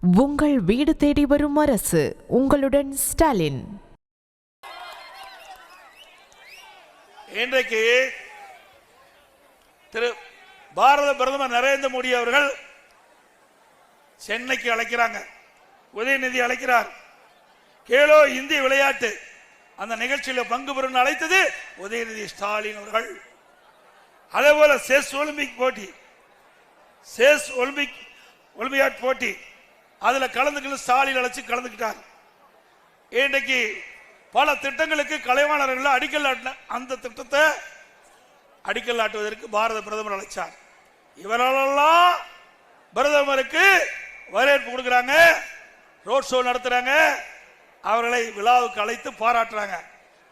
உங்கள் வீடு தேடி வரும் அரசு உங்களுடன் ஸ்டாலின். இன்றைக்கு திரு பாரத பிரதமர் நரேந்திர மோடி அவர்கள் சென்னைக்கு அழைக்கிறாங்க, உதயநிதி அழைக்கிறார். கேலோ இந்திய விளையாட்டு அந்த நிகழ்ச்சியில் பங்கு பெறும் அழைத்தது உதயநிதி ஸ்டாலின் அவர்கள். அதே போல செஸ் ஒலிம்பிக் போட்டி, செஸ் ஒலிம்பியாட் போட்டி அதுல கலந்துக்கிட்டு ஸ்டாலின் அழைச்சு கலந்துக்கிட்டார். இன்றைக்கு பல திட்டங்களுக்கு கலைவாணர்கள் அடிக்கல் நாட்டின அந்த திட்டத்தை அடிக்கல் நாட்டுவதற்கு பாரத பிரதமர் அழைச்சார். இவரெல்லாம் பிரதமருக்கு வரவேற்பு கொடுக்கிறாங்க, ரோட் ஷோ நடத்துறாங்க, அவர்களை விழாவுக்கு அழைத்து பாராட்டுறாங்க.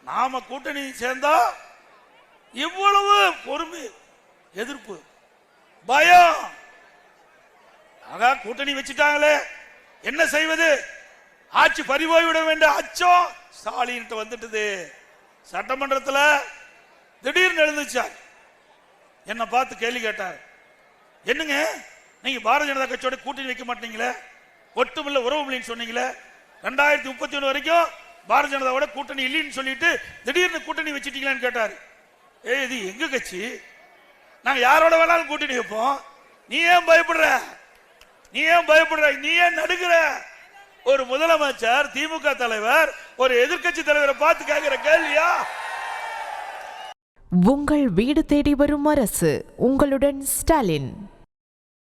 நாம கூட்டணி சேர்ந்தா இவ்வளவு பொறுமை, எதிர்ப்பு, பயம். ஆக கூட்டணி வச்சுட்டாங்களே, என்ன செய்வது? ஆட்சி பறிபோய்விட வேண்டிய அச்சம் ஸ்டாலின் வந்துட்டது. சட்டமன்றத்தில் திடீர்னு எழுந்துச்சார், என்ன பார்த்து கேள்வி கேட்டார். என்னங்க நீங்க பாரதிய ஜனதா கட்சியோட கூட்டணி வைக்க மாட்டீங்களே, ஒட்டுமில்ல உறவு இல்லைன்னு சொன்னீங்களே, 2031 வரைக்கும் பாரதிய ஜனதாவோட கூட்டணி இல்லைன்னு சொல்லிட்டு திடீர்னு கூட்டணி வச்சுட்டீங்களான்னு கேட்டார். இது எங்க கட்சி, நாங்க யாரோட வேணாலும் கூட்டணி வைப்போம், நீ ஏன் பயப்படுற, நீ ஏன் பயப்படுற, நீ ஏன் நடுக்கிற? ஒரு முதலமைச்சர், திமுக தலைவர் ஒரு எதிர்க்கட்சி தலைவரை பார்த்து கேட்கிற கேள்வியா? உங்கள் வீடு தேடி வரும் அரசு உங்களுடன் ஸ்டாலின்.